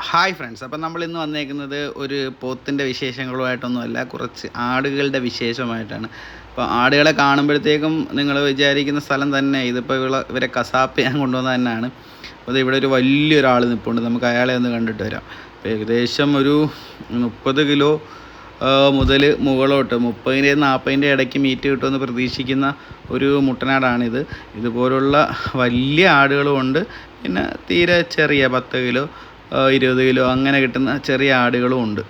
Hi friends, അപ്പം നമ്മൾ ഇന്ന് വന്നേക്കുന്നത് ഒരു പോത്തിൻ്റെ വിശേഷങ്ങളുമായിട്ടൊന്നുമല്ല, കുറച്ച് ആടുകളുടെ വിശേഷമായിട്ടാണ്. അപ്പോൾ ആടുകളെ കാണുമ്പോഴത്തേക്കും നിങ്ങൾ വിചാരിക്കുന്ന സ്ഥലം തന്നെ ഇതിപ്പോൾ ഇവരെ കസാപ്പ് ചെയ്യാൻ കൊണ്ടുവന്നത് തന്നെയാണ്. അപ്പോൾ ഇവിടെ ഒരു വലിയൊരാൾ നിൽപ്പുണ്ട്, നമുക്ക് അയാളെ ഒന്ന് കണ്ടിട്ട് വരാം. അപ്പോൾ ഏകദേശം ഒരു 30 കിലോ മുതൽ മുകളോട്ട് 30-40 ഇടയ്ക്ക് മീറ്റ് കിട്ടുമെന്ന് പ്രതീക്ഷിക്കുന്ന ഒരു മുട്ടനാടാണിത്. ഇതുപോലുള്ള വലിയ ആടുകളും ഉണ്ട്, പിന്നെ തീരെ ചെറിയ 10 കിലോ 20 കിലോ അങ്ങനെ കിട്ടുന്ന ചെറിയ ആടുകളും ഉണ്ട്.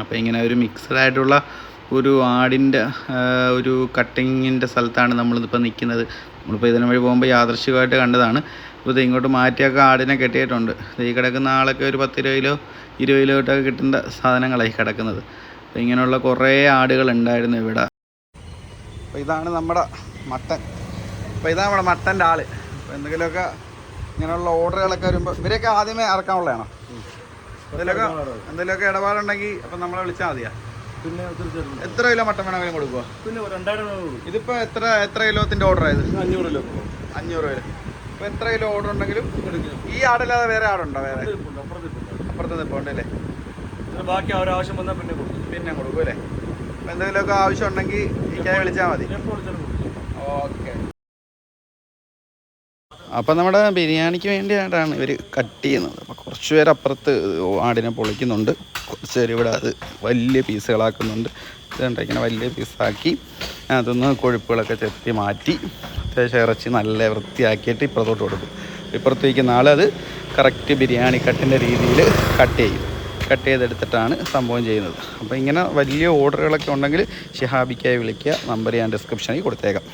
അപ്പോൾ ഇങ്ങനെ ഒരു മിക്സഡായിട്ടുള്ള ഒരു ആടിൻ്റെ ഒരു കട്ടിങ്ങിൻ്റെ സ്ഥലത്താണ് നമ്മളിപ്പോൾ നിൽക്കുന്നത്. നമ്മളിപ്പോൾ ഇതിന് വഴി പോകുമ്പോൾ യാദൃശ്ചികമായിട്ട് കണ്ടതാണ്. അപ്പോൾ ഇത് ഇങ്ങോട്ട് മാറ്റിയൊക്കെ ആടിനെ കെട്ടിയിട്ടുണ്ട്. ഈ കിടക്കുന്ന ആളൊക്കെ ഒരു 10 കിലോ 20 കിലോ ഇട്ടൊക്കെ കിട്ടേണ്ട സാധനങ്ങളായി കിടക്കുന്നത്. അപ്പോൾ ഇങ്ങനെയുള്ള കുറേ ആടുകളുണ്ടായിരുന്നു ഇവിടെ. അപ്പോൾ ഇതാണ് നമ്മുടെ മട്ടൻ. അപ്പോൾ ഇതാണ് നമ്മുടെ മട്ടൻ്റെ ആൾ. അപ്പോൾ എന്തെങ്കിലുമൊക്കെ ഇങ്ങനെയുള്ള ഓർഡറുകളൊക്കെ വരുമ്പോൾ ഇവരെയൊക്കെ ആദ്യമേ ഇറക്കാനുള്ളതാണോ? എന്തെങ്കിലുമൊക്കെ ഇടപാടുണ്ടെങ്കിൽ അപ്പം നമ്മളെ വിളിച്ചാൽ മതിയാ. പിന്നെ എത്ര കിലോ മട്ടൻ വേണമെങ്കിലും കൊടുക്കുക? പിന്നെ 2000 ഇതിപ്പോൾ എത്ര കിലോത്തിൻ്റെ ഓർഡർ ആയത്? 500 കിലോ. 500 കിലോ. അപ്പോൾ എത്ര കിലോ ഓർഡർ ഉണ്ടെങ്കിലും ഈ ആടല്ലാതെ വേറെ ആടുണ്ടോ? വേറെ അപ്പുറത്ത് നിൽപ്പുണ്ട് അല്ലേ? ബാക്കി ആവശ്യം വന്നാൽ പിന്നെ കൊടുക്കും അല്ലേ? അപ്പോൾ എന്തെങ്കിലുമൊക്കെ ആവശ്യം ഉണ്ടെങ്കിൽ എനിക്കായി വിളിച്ചാൽ മതി. ഓക്കെ. അപ്പോൾ നമ്മുടെ ബിരിയാണിക്ക് വേണ്ടിയിട്ടാണ് ഇവർ കട്ട് ചെയ്യുന്നത്. അപ്പോൾ കുറച്ച് പേര് അപ്പുറത്ത് ആടിനെ പൊളിക്കുന്നുണ്ട്, കുറച്ച് പേര് ഇവിടെ അത് വലിയ പീസുകളാക്കുന്നുണ്ട്. ഇതുണ്ടാക്കിങ്ങനെ വലിയ പീസാക്കി അതൊന്ന് കൊഴുപ്പുകളൊക്കെ ചെത്തി മാറ്റി അത്യാവശ്യം ഇറച്ചി നല്ല വൃത്തിയാക്കിയിട്ട് ഇപ്പുറത്തോട്ട് കൊടുക്കും. ഇപ്പുറത്ത് വയ്ക്കുന്ന ആളത് കറക്റ്റ് ബിരിയാണി കട്ടിൻ്റെ രീതിയിൽ കട്ട് ചെയ്തെടുത്തിട്ടാണ് സംഭവം ചെയ്യുന്നത്. അപ്പോൾ ഇങ്ങനെ വലിയ ഓർഡറുകളൊക്കെ ഉണ്ടെങ്കിൽ ഷിഹാബിക്കായി വിളിക്കുക. നമ്പർ ഞാൻ ഡിസ്ക്രിപ്ഷനിൽ കൊടുത്തേക്കാം.